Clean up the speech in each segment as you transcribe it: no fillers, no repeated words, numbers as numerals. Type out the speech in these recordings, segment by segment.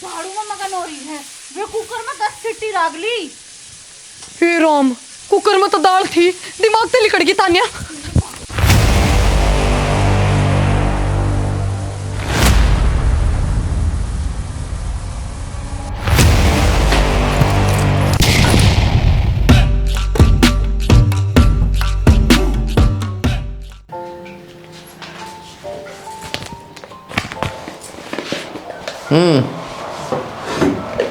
झाड़ू में मगन हो रही है, वे कुकर में 10 सीटी राग ली। हे राम, कुकर में तो दाल थी, दिमाग से लिकड़ गई तानिया।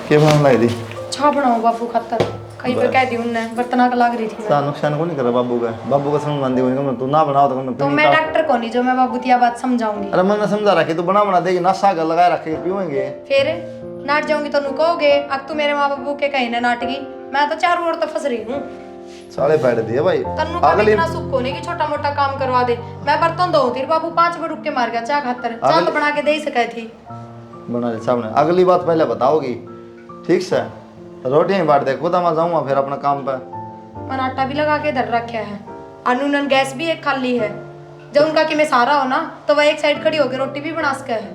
क्या बना लाई दी? छा बनाओ बाबू खातर, कहीं पे कह दी उनने, बर्तना का लाग रही थी सा नुकसान को नहीं कर बाबू का समझ मान दी होगी तू ना बनाओ तो तो मैं डॉक्टर को नहीं जो मैं बाबू की बात समझाऊंगी। अरे मैंने समझा रखी तू बना देगी नशा कर लगाए रखे पियोगे फिर नाट जाऊंगी तो कहोगे अब तू मेरे माँ बाबू के कहीं ना नाटकी। मैं तो चारों ओर तो फंस रही हूँ। साले पैड दिए भाई तन्नू का इतना सुख होने की छोटा मोटा काम करवा दे। मैं बर्तन धो तेरे बाबू 5 मिनट रुक के मार गया चाह खातर, चाह तो बना के दे ही सके थी। बना ले सामने अगली बात पहले बताओगी ठीक से। रोटियां बांट दे खुदा मैं जाऊंगा फिर अपना काम पे। मैंने आटा भी लगा के धर रखा है, अनूनन गैस भी एक खाली है। जब उनका कि मैं सारा हो ना तो वह एक साइड खड़ी होकर रोटी भी बना सके है।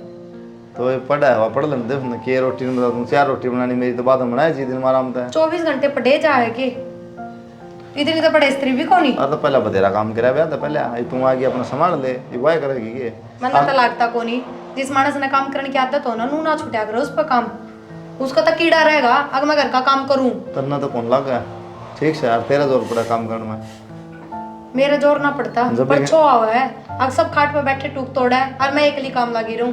तो ये पढ़ा है पढ़ लेने दे के रोटी में बता 4 रोटी बनानी मेरी तो बाद में बनाए जी दिन में आराम से 24 घंटे पढ़े जाए के इतनी तो पढ़े स्त्री भी कोनी। तो पहले बतेरा काम करा ब्याह तो पहले तुम आगे अपना संभाल ले ये वाय करेगी ये मन तो लगता कोनी जिस मानस ने काम करने की आदत हो ना नू ना छुटा करो उस पर काम, उसका तो कीड़ा रहेगा अगर मैं घर का काम करूं। करना तो कौन लगा ठीक से यार तेरा जोर पड़ा काम करने में। मेरा जोर ना पड़ता पर छो हुआ है अब सब खाट पे बैठे टूक तोड़ा है और मैं अकेली काम लगी रहूं।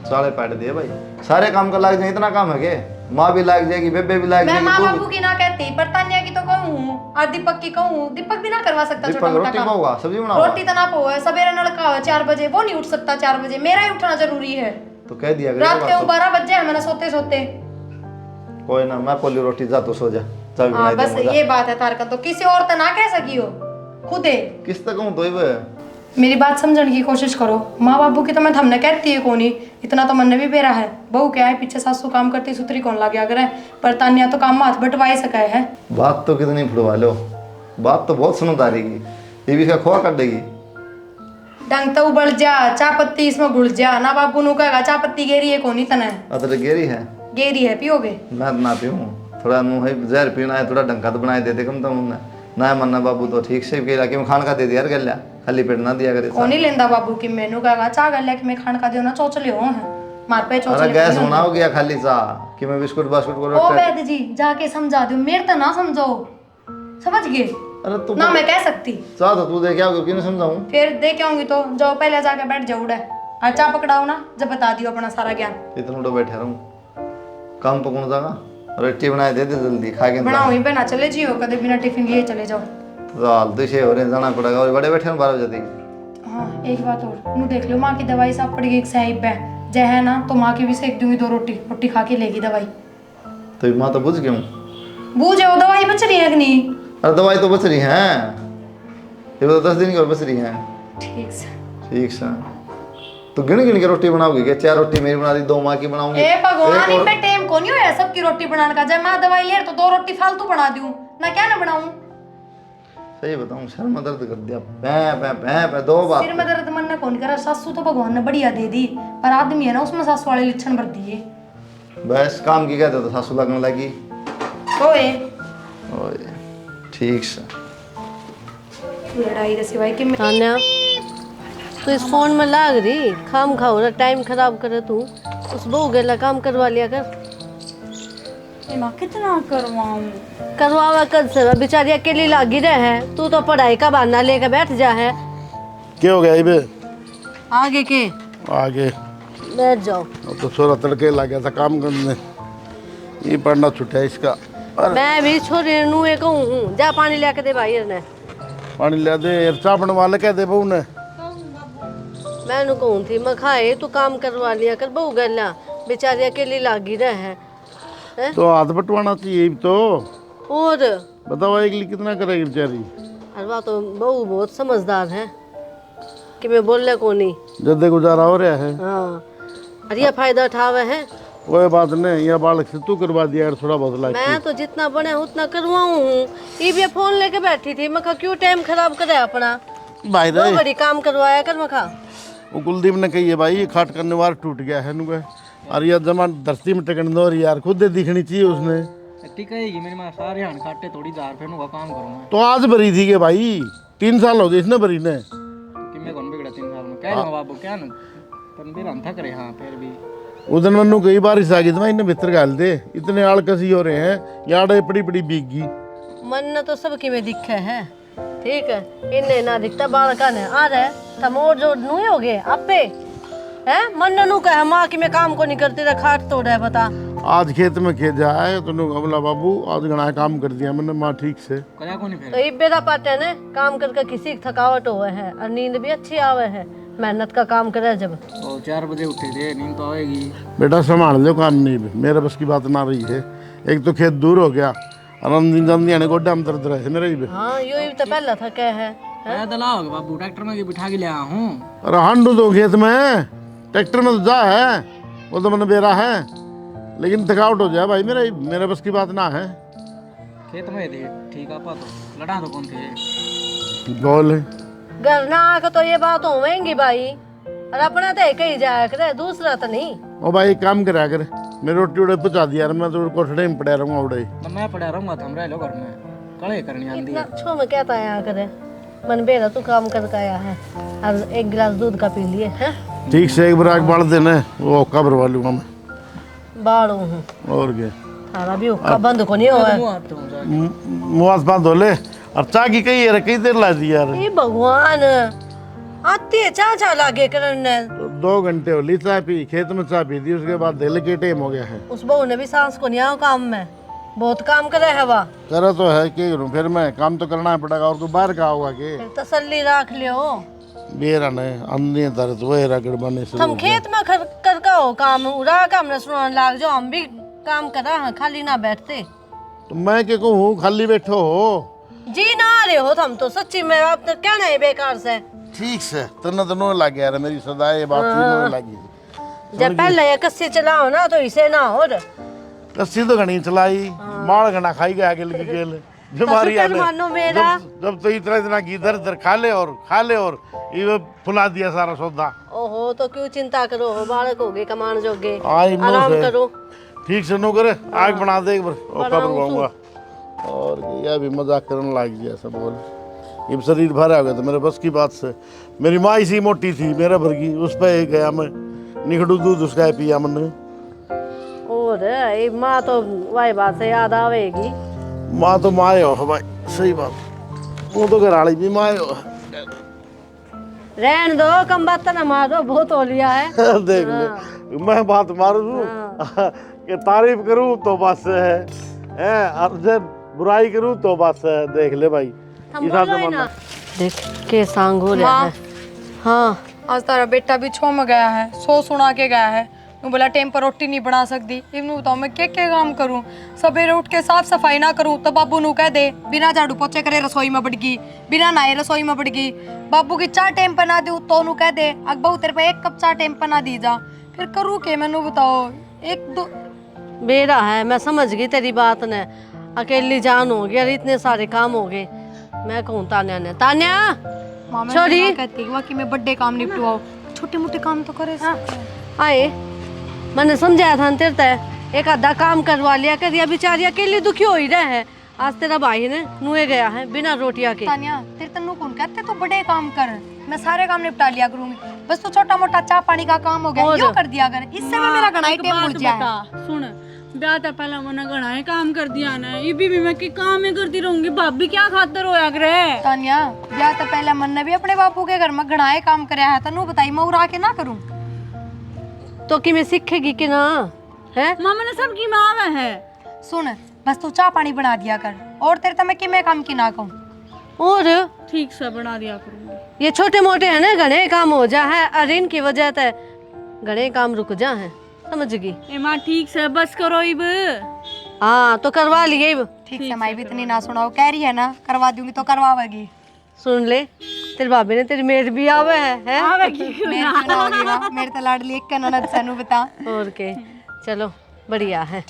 साले पैट दिए भाई सारे काम का लग जाए इतना काम है के माँ भी लग जाएगी बेबे भी लग मैं जाएगी। माँ बाबू की ना कहती पर तान्या की तो कहूँ और दीपक की कहूँ। दीपक भी ना करवा सकता छोटा मोटा रोटी काम। पाऊंगा सब्जी बनाऊंगा रोटी तो ना पाओ है सवेरे नलका हो 4 बजे वो नहीं उठ सकता 4 बजे मेरा ही उठना जरूरी है। तो कह दिया रात के 12 बजे है मैंने सोते सोते। कोई ना मैं पोली रोटी जा तो सो जा चाबी हाँ बनाई बस दे ये बात है तारका तो किसी और तो ना कह सकी हो खुदे। किस तक हूँ तो मेरी बात समझने की कोशिश करो। माँ बाबू की तो मैं थमने कहती है कोनी इतना तो मन भी बेरा है। बहू क्या है पीछे सासू काम करती सुतरी कौन लग गया करे पर तान्या तो काम हाथ बटवा ही सका है। बात तो कितनी फुड़वा लो बात तो बहुत समझदारी की ये भी इसका खोआ कर देगी। डंग तो उबल जा चाय पत्ती इसमें घुल जा ना बाबू नु कहेगा चाय पत्ती गेरी है कोनी तने अदर गेरी है गेरी है पियोगे मैं ना पीऊँ थोड़ा मुँह जहर पीना है थोड़ा ढंका तो बनाए देते कम तो उन्हें ना मन्ना बाबू तो ठीक से केला कि मैं खान का दे दिया गल खाली पेट ना दिया करे कौन ही लेंदा बाबू की मेनू कहेगा चाह गल कि मैं खान का दियो ना चोचले हो है मार पे चोचले। अरे गैस होना हो गया खाली सा कि मैं बिस्कुट बास्कुट को ओ वैद जी जाके समझा दो मेरे तो ना समझो समझ गए। अरे तू ना मैं कह सकती चाह तो तू दे क्या होगा क्यों समझाऊं फिर दे के आऊंगी तो जाओ पहले जाके बैठ जाओ उड़ा और चाह पकड़ाओ ना जब बता दियो अपना सारा ज्ञान। इतना उड़ा बैठा रहूं काम पकड़ जाएगा रोटी बनाए दे दे जल्दी खा के बनाओ ही बना चले जियो कदे बिना टिफिन लिए चले जाओ। दाल तो छे हो रहे जाना पड़ेगा और बड़े बैठे 12 बजे तक। हाँ एक बात और नू देख लो माँ की दवाई सब पड़ गई साहिब है जय है ना तो माँ की भी सेक दूंगी 2 रोटी रोटी खा के लेगी दवाई। तो माँ तो बुझ गई बूझे वो दवाई बच रही है कि नहीं। अरे दवाई तो बच रही है ये तो 10 दिन की और बच रही है। ठीक से तो गिन के रोटी बनाओगी क्या 4 रोटी मेरी बना दी 2 माँ की बनाऊंगी। ए भगवान इन पे टाइम को नहीं होया सबकी रोटी बनाने का जब मैं दवाई ले तो 2 रोटी फालतू बना दूं ना क्या ना बनाऊं। सही बताऊं सर में दर्द कर दिया पै 2 बार सिर में दर्द मन ने कौन करा सासू तो भगवान ने बढ़िया दे दी पर आदमी है ना उसमें सासू वाले लक्षण भर दिए। बस काम की कहते तो सासू लगने लगी ओए ओए ठीक से लड़ाई रे सिवाय कि तान्या तो इस फोन में लाग रही खाम खाओ ना टाइम खराब करे तू उस बहू गेला काम करवा लिया कर। माँ कितना करवाऊं करवावा कर से बेचारी अकेली लागी रहे है तू तो पढ़ाई का बहाना लेकर बैठ जा है। क्या हो गया इबे आगे के आगे बैठ जाओ। अब तो छोरा तड़के लग गया था काम करने ये पढ़ना छुट्टा है इसका। मैं भी छोरी नू कहूँ जा पानी लेके दे भाई ने पानी ले दे यार चाह बनवा कह दे बहू ने। मैं नू कहूँ थी मैं खाए तू काम करवा लिया कर बहू गला बेचारी अकेली लागी रहे है। तो हाथ बटवाना चाहिए तो और बताओ अगली कितना करेगी बेचारी। अरे वाह तो बहू बहुत समझदार है कि मैं बोल को नहीं जद्दे गुजारा हो रहा है। हाँ अरे ये फायदा उठावे है कोई बात नहीं यह बालक से तू करवा दिया यार थोड़ा बहुत लाइक मैं तो जितना बने उतना करवाऊँ हूँ। ये भी फोन लेके बैठी थी मैं क्यों टाइम खराब करे अपना भाई रे बड़ी काम करवाया कर मखा। वो कुलदीप ने कही है भाई ये खाट करने वाला टूट गया है नुगे और ये जमा धरती में टिकन दो यार, खुद दिखनी चाहिए उसने। टिकेगी मेरी माँ सारे हाथ काटे थोड़ी जार फिर का काम करूँगा। तो आज भरी थी के भाई, 3 साल हो गए इसने भरी ने। कि मैं कौन बिगड़ा 3 साल में कह रहा हूँ बाबू क्या ना पर भी हम थक रहे। हाँ फिर भी उस दिन मनु कई बारिश आ गई तो मैं इन्हें भीतर गाल दे, इतने आलकसी हो रहे हैं यार, बड़ी बड़ी बीगी। मन तो सबकी में दिखे है, ठीक है, इन्हें ना दिखता बालका ने आ रहे तम और जो नुए हो गए आपे है। मन नु कह माँ की मैं काम को नहीं करती रहा, खाट तोड़ है बता। आज खेत में खेत जाए तो बोला बाबू आज घना काम कर दिया मैंने, माँ ठीक से कया को नहीं फिर तो इबेदा पाते ने काम करके किसी की थकावट हुए है और नींद भी अच्छी आवे है, मेहनत का काम करे जब। तो 4 बजे उठे थे, नींद तो आएगी। बेटा संभाल लो काम, नहीं मेरे बस की बात ना रही है। एक तो खेत दूर हो गया और आने गोड्डा में दर्द रहे मेरे ही। हाँ यो ही तो पहला थके है। दलाओ बाबू ट्रैक्टर में बिठा के ले आया हूँ। अरे हांडू तो खेत में, ट्रैक्टर में तो जा है, वो तो मैंने बेरा है, लेकिन थकावट हो जाए भाई मेरे बस की बात ना है। खेत में थे ठीक आपा तो लड़ा तो कौन थे गोल है घर ना आके तो ये बात होवेंगी भाई, और अपना तो कहीं जाया करे, दूसरा तो नहीं। ओ भाई एक काम करा कर, मेरी रोटी उड़े पहुंचा दिया, मैं तो कोठड़े में पड़ा रहूंगा उड़े। तो मैं पड़ा रहूंगा थम रह लो घर में कड़े करनी आंदी इतना छो में कहता है करे मन बेरा तू काम करके आया है और 1 गिलास दूध का पी लिए है। ठीक से एक बार बढ़ देना, वो औका भरवा लूंगा मैं। बाड़ू हूँ और क्या थारा भी हुक्का बंद को नहीं हुआ है। मुँह हाथ बांध ले, और चाय की कई यार कई देर ला दी यार। ये भगवान आती है चाचा लागे करने। तो 2 घंटे हो ली चाय पी, खेत में चाय पी दी, उसके बाद दिल के टाइम हो गया है। उस बहू ने भी सांस को नहीं आओ काम में, बहुत काम करे है वह। करा तो है कि करूं, फिर मैं काम तो करना पड़ेगा, और तो बाहर का होगा कि फिर तसल्ली रख लियो। बेरा ने अन्य दर्द वो रगड़ बने से हम खेत में कर का हो काम उड़ा का हमने सुनाने लाग जाओ, हम भी काम करा हाँ, खाली ना बैठते। तो मैं क्या कहूँ खाली बैठो हो जी ना रहे हो हम तो सच्ची में, आप तो कहना है बेकार से। ठीक से तना तो नो लग गया मेरी सदा ये बात नो लगी। जब पहले ये कस्सी चलाओ ना तो इसे ना हो कस्सी तो घनी चलाई, माल घना खाई गया गिल गिल जमारी आले। मानो मेरा जब तो इतना घी इधर इधर खा ले और ये फुला दिया सारा सौदा। ओहो तो क्यों चिंता करो, बालक हो गए कमान जोगे, आई नो आराम से। करो। ठीक से नो करे, आग बना दे एक बार औका बनवाऊंगा। और यह भी मजाक करने लग गया सब बोल, ये शरीर भरा हो गया तो मेरे बस की बात से। मेरी माँ इसी मोटी थी मेरा भर की, उस पर गया मैं निकड़ू दूध उसका पिया मैंने। और ये माँ तो वही बात से याद आवेगी। माँ तो माँ हो भाई, सही बात, वो तो घराली भी माँ हो। रहन दो कम बात ना मारो, बहुत हो लिया है। देख ले मैं बात मारू कि तारीफ करूँ तो बस है, और जब बुराई करूँ तो बस है। देख ले भाई देख के सांग हो रहा है। हाँ आज तारा बेटा भी छो में गया है, सो सुना के गया है। तू बोला टाइम पर रोटी नहीं बना सकती, इवनू बताओ मैं क्या क्या काम करूं। सवेरे उठ के साफ सफाई ना करूं तो बाबू नू कह दे बिना झाड़ू पोछे करे रसोई में बढ़ गई, बिना नहाए रसोई में बढ़ गई। बाबू की चाय टाइम पर ना दूं तो नू कह दे अग बहू तेरे पे 1 कप चाय टाइम पर ना दी जा। फिर करूँ के मैनू बताओ। 1-2 बेरा है, मैं समझ गई तेरी बात ने, अकेली जान हो गई और इतने सारे काम हो गए। मैं कहूँ तान्या ने, तान्या छोरी कहती है कि मैं बड़े काम निपटवाओ, छोटे मोटे काम तो करे। आए मैंने समझाया था तेरे तय, एक आधा काम करवा लिया कर, या बेचारी अकेली दुखी हो ही रहे हैं। आज तेरा भाई ने नुए गया है बिना रोटियां के। तान्या तेरे तन्नू कौन कहते तू बड़े काम कर, मैं सारे काम निपटा लिया करूंगी, बस तू छोटा मोटा चाय पानी का काम हो गया यो कर दिया कर, इससे भी मेरा घना ही टाइम मुड़ जाए। सुन ब्याह तो पहले मैंने घना ही काम कर दिया ना, ये भी मैं की काम ही करती रहूंगी। भाभी क्या खातर होया करे। तान्या ब्याह तो पहले मन ने भी अपने बापू के घर में घना ही काम कराया है, तन्नू बताई मैं उड़ा के ना करूं तो कि मैं सीखेगी कि ना है। मामा ने सब की माँ है। सुन बस तू चाय पानी बना दिया कर, और तेरे तो मैं कि मैं काम की ना कहूं। और ठीक से बना दिया करूंगी। ये छोटे मोटे है ना घने काम हो जा है, और इनकी वजह से घने काम रुक जा है, समझ गई। ए माँ ठीक से बस करो इब। हाँ तो करवा लिए इब। ठीक से माई भी इतनी ना सुनाओ, कह रही है ना करवा दूंगी तो करवावेगी। सुन ले तेरे भाभी ने तेरी मेड भी आवे है? मेरे तो लाडली एक का ननद सनु बता। और के चलो बढ़िया है।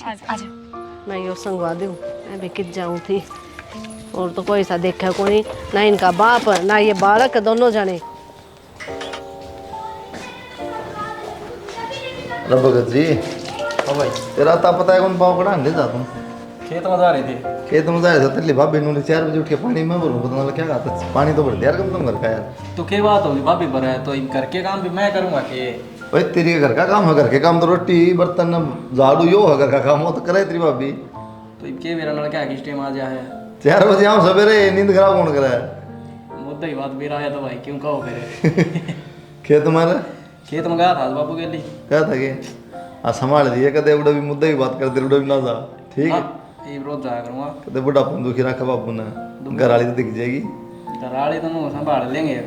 मैं यो संगवा दूँ, मैं भी कित जाऊँ थी, और तो कोई सा देखा कोई ना, इनका बाप ना ये बालक दोनों जने। अरे भगत जी हाँ भाई तेरा ता पता है कौन पाव कड़ा ले जा तुम खेत में जा रहे थे खेत में जाए तेरे भाभी ने 4 बजे उठ के पानी में बोलूं पता नहीं क्या खाता पानी तो भर दिया यार कम तुम घर का यार तो क्या बात होगी भाभी पर है तो इन घर के काम भी मैं करूँगा कि भाई तेरी घर का काम है घर के काम तो रोटी बर्तन झाड़ू यो है घर का काम हो तो करे तेरी भाभी तो इनके मेरा लड़का किस टाइम आ जाए 4 बजे आऊँ सवेरे नींद खराब कौन करे मुद्दा ही बात मेरा आया तो भाई क्यों कहो फिर खेत तुम्हारा खेत में गया था बाबू के लिए क्या था कि संभाल दिए कदे उड़ा भी मुद्दे की बात करते उड़ा भी ना जा ठीक है ये रोज जाया करूँगा कदे बुढ़ापन दुखी रखा बापू ने घर वाली तो दिख जाएगी दराड़ी तो मैं संभाल लेंगे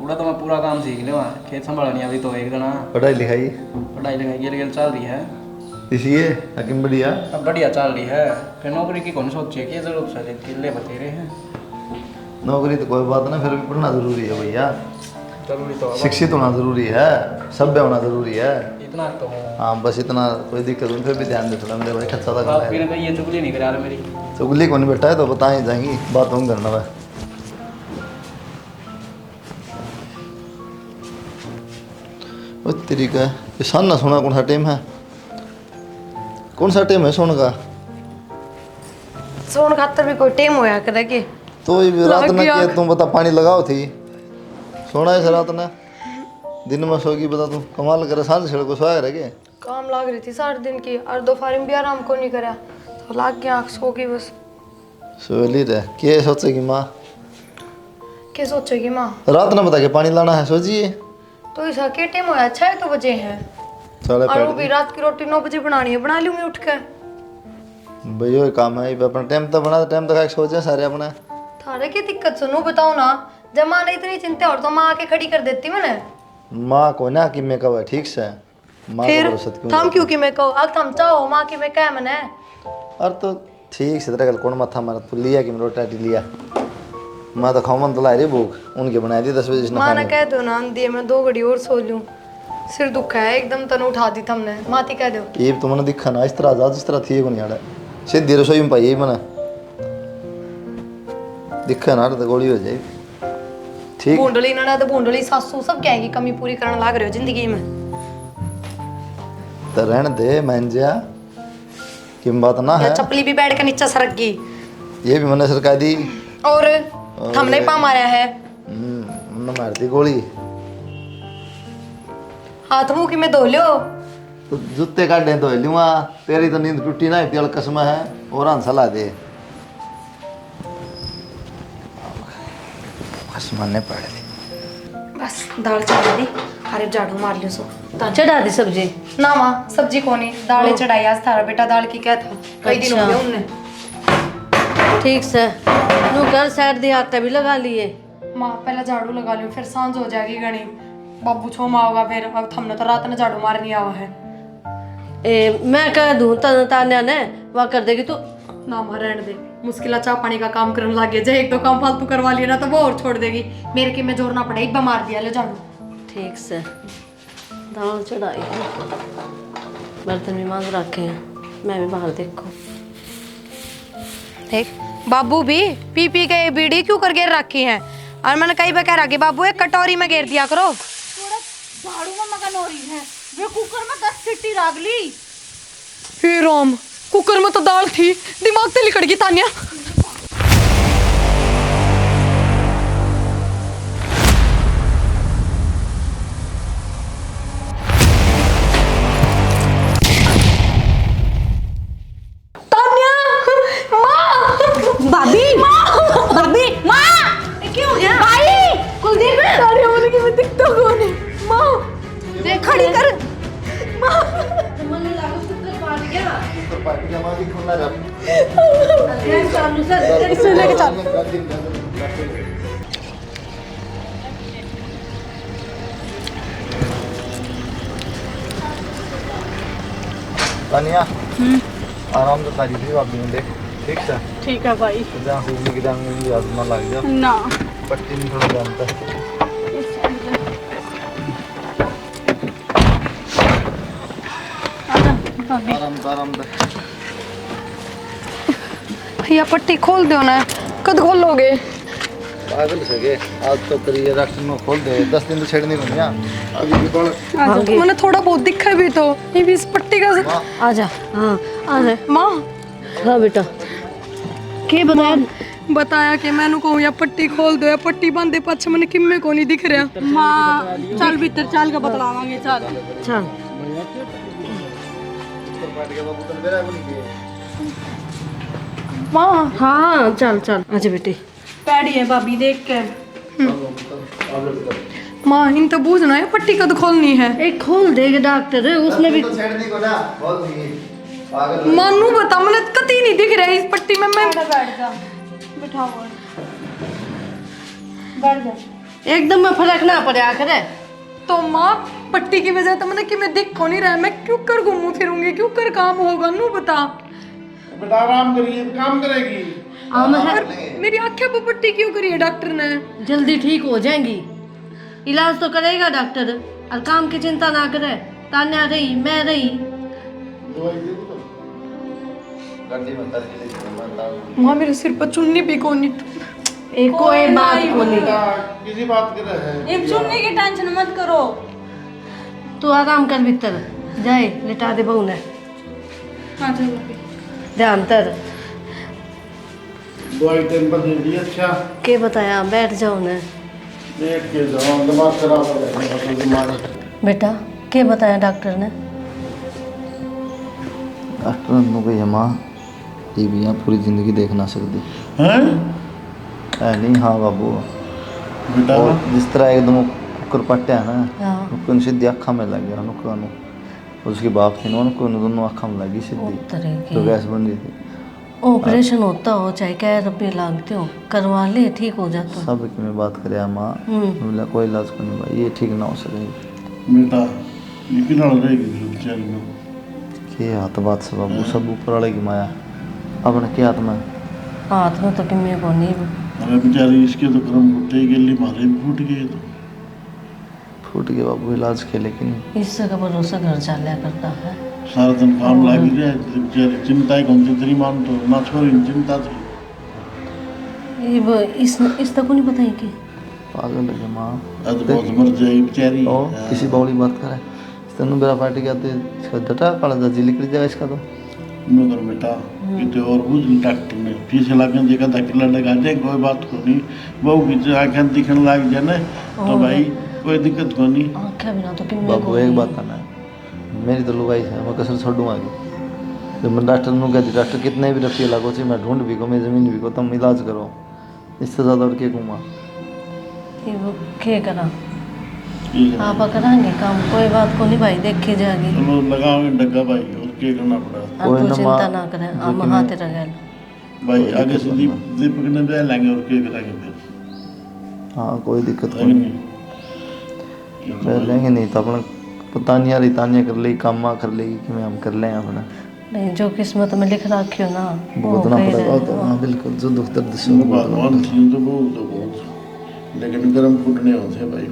उड़ा तो मैं पूरा काम सीख लूँगा खेत संभालनी अभी तो एक दिन पढ़ाई लिखाई पढ़ाई लिखाई गेल गेल चल रही है इसलिए हकीम बढ़िया अब बढ़िया चल रही है फिर नौकरी की कौन सोचे कि जरूरत से किले बतेरे हैं नौकरी तो कोई बात ना फिर भी पढ़ना जरूरी है भैया जरूरी तो शिक्षित होना जरूरी है सभ्य होना जरूरी है इतना तो है हाँ बस इतना कोई दिक्कत नहीं फिर भी ध्यान दे थोड़ा मेरे भाई खर्चा था बाप ने कही ये चुगली नहीं करा रहा मेरी चुगली कौन बैठा है तो बताएं जाएंगी बात हम करना है वो तरीका ये सन ना सोना कौन सा टाइम है कौन सा टाइम है सोने का सोन खातर भी कोई टेम होया करे कि तो ये रात ना किया तुम बता पानी लगाओ थी सोना है रात ना दिन में सोगी बता तू कमाल करे सांझ छेड़ को सोया रह गए काम लाग रही थी 7 दिन की और दोपहर में भी आराम को नहीं करा तो लाग गया आँख सो गई बस। सोली रह क्या सोचेगी माँ क्या सोचेगी माँ रात ना बता के पानी लाना है सोचिए तो ऐसा क्या टाइम होया 6 तो बजे है साढ़े और वो भी रात की रोटी 9 बजे बनानी है बना लूंगी उठ के। भाई ये काम है ये अपना टाइम तो बना टाइम तक सोचे सारे अपना थारे की दिक्कत सुनो बताओ ना जब माँ ने इतनी चिंता और तो माँ आके खड़ी कर देती मैंने माँ को ना कि मैं कब ठीक से माँ फिर को भरोसा क्यों थम क्यों कि मैं कहो अब थम चाहो माँ की मैं कह मैंने और तो ठीक से तेरा कल कौन मत था मारा तू लिया कि मैं रोटी राटी लिया मैं तो खाऊं मन तो ला रही भूख उनके बनाई थी 10 बजे जिसने माँ ने खाने कह दो ना दिए मैं 2 घड़ी और सो लूं सिर दुख है एकदम तन उठा दी तुमने माती कह दो ये तो मैंने दिखा ना इस तरह आजाद जिस तरह थी को नहीं आड़ा सीधी रसोई में पाई यही मैंने दिखा ना तो गोली हो जाए ठीक बूंडली ना तो बूंडली सासू सब कहेगी कमी पूरी करने लाग रहे हो जिंदगी में तो रहने दे मान जा कि बात ना है या चपली भी बैठ के नीचे सरक गई ये भी मैंने सरका दी और हमने पा मारा है मैंने मार दी गोली हाथ मुंह की में धो लो तो जूते काटे तो लूँगा तेरी तो नींद टूटी ना इतनी कसम है और सलाह दे आसमान पड़ दी बस दाल चढ़ा दी अरे झाड़ू मार लियो सो चढ़ा दी सब्जी ना माँ सब्जी कोनी दालें चढ़ाई आज थारा बेटा दाल की क्या था कई दिन हो गए उनने ठीक से नू कर साइड दी आटा भी लगा लिए माँ पहले झाड़ू लगा लियो फिर सांझ हो जाएगी गणी बाबू छोमा होगा फिर अब हमने तो रात में झाड़ू मारनी आवा है मैं कह दूं तान्या ने वह कर देगी तू ना माँ रहने दे मुश्किल चाह पानी का काम करने लग गया एक 2 काम फालतू करवा लिया ना तो वो और छोड़ देगी मेरे के में जोर ना पड़े एक बार मार दिया ले झाड़ू ठीक से दाल चढ़ाई बर्तन भी मांग रखे हैं मैं भी बाहर देखो देख बाबू भी पी पी के ये बीड़ी क्यों कर घेर रखी है और मैंने कई बार कह रहा कि बाबू एक कटोरी में घेर दिया करो झाड़ू में मगन हो रही है वे कुकर में 10 सीटी राग ली हे राम कुकर में तो दाल थी दिमाग से लिकड़ गई तानिया भाभी भाभी माँ क्या हो गया भाई कुलदीप अरे होने की मैं दिखता कौन है माँ देख खड़ी कर माँ मन लागो कुकर मार गया पार्टी का मालिक खुला रहा इसे लेके चल तानिया आराम से तारी थी भाभी ने देख ठीक है ठीक है भाई जहाँ सूखने की टाइम में याद ना लग जा ना पट्टी में थोड़ा जानता है आराम से भैया पट्टी खोल दो ना कद खोलोगे पागल सके आज तो करिए डॉक्टर ने खोल दे 10 दिन तो छेड़नी नहीं है अभी भी बोल मैंने थोड़ा बहुत दिखा भी तो ये भी इस पट्टी का आजा हाँ आ जा माँ हाँ बेटा के बताया बताया कि मैंने कहूँ या पट्टी खोल दो या पट्टी बांधे पाछे मैंने किम्मे को नहीं दिख रहा माँ चल भीतर चल के बतलावांगे चल चल माँ हाँ चल चल आजा बेटी पैड़ी है भाभी देख के माँ इन तो बूझना है पट्टी कद खोलनी है एक खोल देगा डॉक्टर उसने भी तो छेड़नी को ना खोल दी पागल मानू बता मैंने कती नहीं दिख रहा है इस पट्टी में मैं बैठ जा बिठाओ बैठ जा एकदम में फर्क ना पड़े आकर तो माँ पट्टी की वजह तो मैंने कि मैं दिख को नहीं रहा मैं क्यों कर घूमू फिरूंगी क्यों कर काम होगा नू बता बेटा आराम करिए काम करेगी और मेरी आंखें पर पट्टी क्यों करी है डॉक्टर ने जल्दी ठीक हो जाएंगी इलाज तो करेगा डॉक्टर और काम की चिंता ना करे तान्या रही मैं रही गड्डी में तर के ले माँ मेरे सिर पर चुन्नी भी को नहीं एक कोई बात को नहीं किसी बात के रहे एक चुनने की टेंशन मत करो तू आराम कर भीतर जाए लिटा दे बहू ने हाँ चलो ध्यान तर दवाई टाइम पर दे दी अच्छा के बताया बैठ जाओ ने देख के जाओ दिमाग खराब हो जाएगा दिमाग बेटा के बताया डॉक्टर ने डॉक्टर ने कही माँ टीवियाँ पूरी जिंदगी देख ना सकती हैं नहीं हाँ बाबू बेटा और जिस तरह एकदम कुकर पट्टे है ना हाँ उनको सीधी अखा में लग गया उनको उसकी बाप थी ना उनको दोनों अखा में लगी सीधी तरह तो की गैस बन रही थी ऑपरेशन होता हो चाहे क्या रुपये लागते हो करवा ले ठीक हो जाता सब की मैं बात करे माँ बोला कोई इलाज को नहीं भाई ये ठीक ना हो सकेगी बेटा ये कितना रहेगी बेचारी में के हाथ बात से बाबू सब ऊपर वाले की माया अपने के हाथ में हाथ में तो किम्मे को नहीं अरे बेचारी इसके तो कर्म फूटे के लिए मारे भी फूट गए तो फूट गए बाबू इलाज के लेकिन इससे का भरोसा घर चला करता है सारा दिन काम लागी रहे बेचारी चिंता ही कौन सी तेरी मान तो ना छोड़ी चिंता थी ये इस तक को नहीं बताई कि पागल है माँ आज बहुत मर जाएगी बेचारी और किसी बावली बात करे तेन मेरा पार्टी का डटा काला जी निकल जाएगा इसका तो मैं कर बेटा कितने और बुझ डॉक्टर ने फीस लगे देखा था कि लगा जाए कोई बात को नहीं बहू की आँखें दिखने लग जाए ना तो भाई कोई दिक्कत को नहीं आँखें बिना तो किम्मे बाबू को एक बात करना है मेरी तो लुगाई है मैं कसर छोड़ूंगा आगे जब मैं डॉक्टर को कहती डॉक्टर कितने भी रुपये लागो चाहिए मैं ढूंढ भी को मेरी ज़मीन भी को तुम इलाज करो इससे ज़्यादा और क्या कहूँगा ये वो क्या करा आप कराएंगे काम कोई बात को नहीं भाई देखे जाएगी चलो लगाओगे डग्गा भाई और क्या करना पड़ा आप कोई तो ना चिंता माँ, ना करें जो हम कि मैं- हाथ रह भाई आगे से दीपक ने ब्याह लेंगे और क्या करेंगे फिर हाँ कोई दिक्कत है कि नहीं नहीं रह लेंगे नहीं तो अपना तानिया रही तानिया कर लेगी काम कर लेगी कि मैं हम कर लें अपना नहीं जो किस्मत में लिख रखी हो ना वो भुगतना कहीं पड़ेगा रहे। तो हाँ बिल्कुल जो दुख दर्द से वो वो भुगतना भगवान थी तो बहुत लेकिन गर्म फूटने होते भाई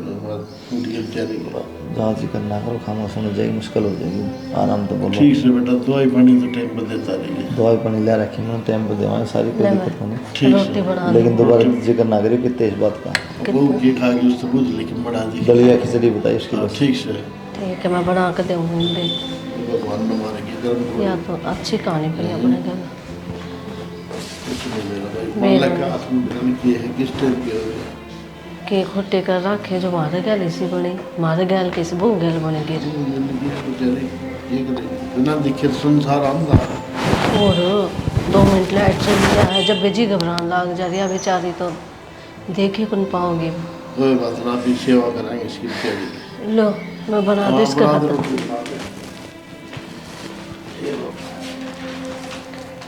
फूट के बेचारी को जहाँ जी करना करो खाना सोने जाएगी मुश्किल हो जाएगी आराम तो बोलो ठीक से बेटा दवाई पानी तो टाइम पर देता रहिए दवाई पानी ले रखी मैंने टाइम पर देवाएं सारी कोई दिक्कत नहीं ठीक रोटी से बना लेकिन दोबारा जिक्र ना करिए कितने इस बात का वो के खा के उससे बुझ लेकिन बढ़ा दी दलिया खिचड़ी बताइए उसकी बस ठीक से ठीक है मैं बना कर दूँगी भगवान ने मारे की गर्म या तो अच्छी कहानी पर अपने घर कुछ नहीं मेरा भाई मेरा मान लगा हाथ में बदल किए है किस टाइप के हो गए के खोटे कर रखे जो मारे गैल इसी बने मारे गैल कैसे बहु गैल बने गिर जिंदगी है बेचारे ये करे बिना दिखे संसार अंधा और 2 मिनट लाइट चली गया है जब बेजी घबराने लग जा रही है बेचारी तो देख ही कौन पाओगे कोई बात ना फिर सेवा कराएंगे इसकी बेचारी लो मैं बना दे इसका बना दो खाता रोटी बना दो।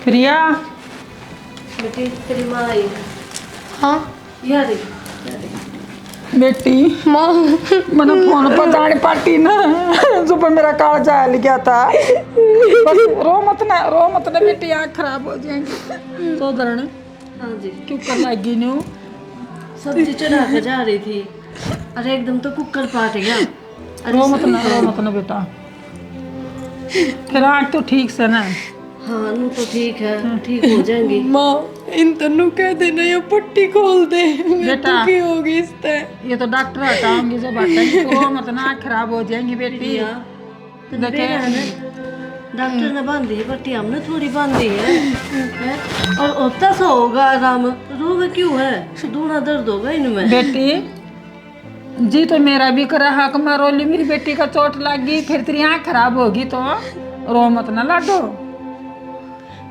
प्रिया बेटी तेरी माँ आई हाँ यारी बेटी माँ मैंने फोन पर जाने पार्टी ना सुबह मेरा कार्ड जाया लिखा था बस रो मत ना बेटी आँख खराब हो जाएंगी तो धरण हाँ जी क्यों कर लगी न्यू सब्जी चढ़ा के जा रही थी अरे एकदम तो कुकर पाट गया रो मत ना बेटा फिर आँख तो ठीक से ना हाँ नू तो ठीक है, ठीक हो जाएंगी। माँ इन तन्नू कह देना ये पट्टी खोल दे, मैं बेटा। दुखी होगी इससे। ये तो डॉक्टर हटाऊंगी जब हटाएंगी तो रो मत ना, आँख खराब हो जाएंगी बेटी। तो डॉक्टर ने बांधी है पट्टी, हमने थोड़ी बांधी है, हैं? और होता सा होगा आराम, रोवे क्यों है? दूना दर्द होगा इनमें। बेटी जी तो मेरा भी करा हक में रोली, मेरी बेटी का चोट लग गई, फिर तेरी आँख खराब होगी तो रो मत ना लाडो।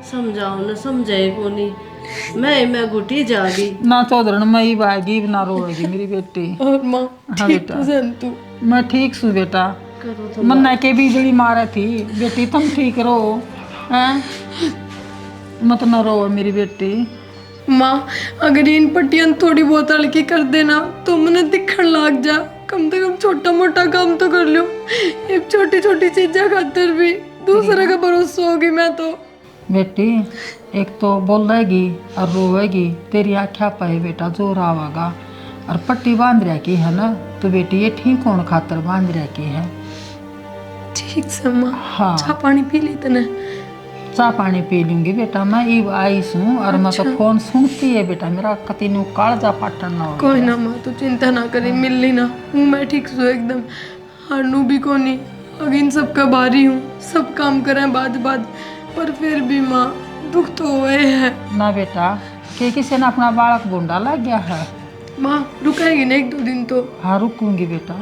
समझाओ ना, समझाए को नहीं, मैं घुटी जागी। ना चौधरण में ही भागी ना रोएगी मेरी बेटी। और माँ हाँ ठीक बेटा। तो सन तू। मैं ठीक सू बेटा, करो तो मन्ना के बिजली मारे थी बेटी, तुम ठीक रहो हैं, मत न रो मेरी बेटी। माँ अगर इन पट्टियां थोड़ी बहुत हल्की कर देना तो मैंने दिखण लग जा, कम से कम छोटा मोटा काम तो कर लो। ये छोटी छोटी चीजें खातिर भी दूसरे का भरोसा होगी मैं तो। बेटी एक तो बोलेगी और रोएगी, तेरी आख्या पाए बेटा जोर आवेगा, और पट्टी बांध रखी है ना, तो बेटी ये ठीक होने खातर बांध रखी है। ठीक से माँ। हाँ चाह पानी पी ली तने? चाह पानी पी लूंगी बेटा, मैं अब आई हूँ और मैं तो फोन सुनती है बेटा, मेरा कति नु कालजा पाटन ना हो। कोई ना माँ, तू चिंता ना करी, मिल ली ना हूँ मैं ठीक सो एकदम। हारनू भी को नहीं, अगर इन सब का बारी हूँ, सब काम करें बाद बाद, पर फिर भी माँ दुख तो हुए है ना बेटा, कि किसी ने अपना बालक गुंडा लग गया है। माँ। रुकेगी ना 1-2 दिन तो? हाँ रुकूंगी बेटा,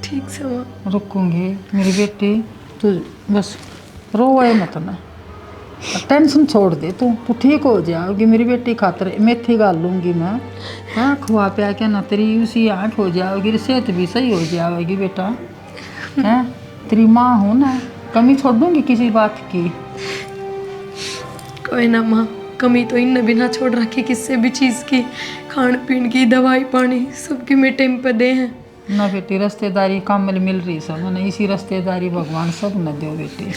ठीक से माँ। रुकूंगी मेरी बेटी, तू बस रोए मत ना, टेंशन छोड़ दे, तू ठीक हो जाओगी मेरी बेटी खातर, मेथी गाल लूंगी मैं, हाँ खुआ पिया के ना तेरी उसी आँख हो जाओगी, सेहत भी सही हो जाएगी बेटा, हैं तेरी माँ हूँ ना, कमी छोड़ दूंगी किसी बात की। कोई ना माँ, कमी तो इन बिना छोड़ रखी किसी भी चीज़ की, खान पीन की, दवाई पानी सबकी मैं टाइम पे दे हैं ना बेटी, रिश्तेदारी कामल मिल रही सब ना, इसी रिश्तेदारी भगवान सब न दो बेटी।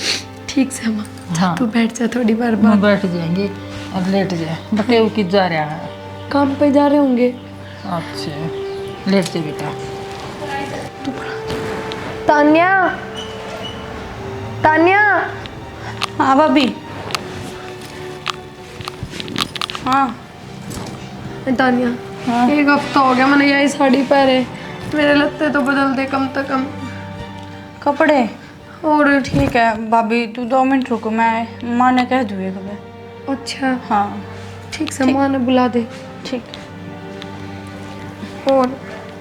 ठीक से माँ। हाँ तू बैठ जा थोड़ी बार मैं बाद, बैठ जाएंगे और लेट जाए, बटेव की जा रहा है। काम पे जा रहे होंगे। अच्छा लेट जा बेटा। तान्या, तान्या। हाँ भाभी। हाँ तानिया, एक हफ्ता हो गया मैंने यही साड़ी पहने, मेरे लत्ते तो बदल दे कम से कम। कपड़े और ठीक है भाभी, तू 2 मिनट रुको, मैं माँ ने कह दूँ कभी। अच्छा हाँ ठीक से, माँ ने बुला दे। ठीक। और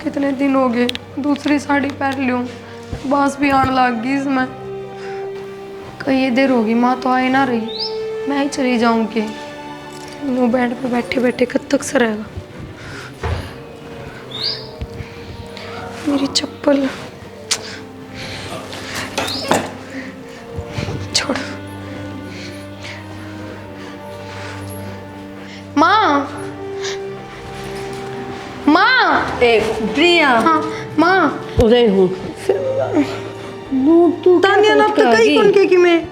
कितने दिन हो गए दूसरी साड़ी पहन लूँ, बांस भी आने लग गई इसमें। कई देर होगी माँ तो आए ना रही, मैं ही चली जाऊँगी। नो बेड पे बैठे बैठे कब तक से रहेगा। मेरी चप्पल छोड़। माँ, माँ। ए प्रिया, हाँ माँ। उदय हूँ। तू तानिया ना अब तक कहीं कौन के कि मैं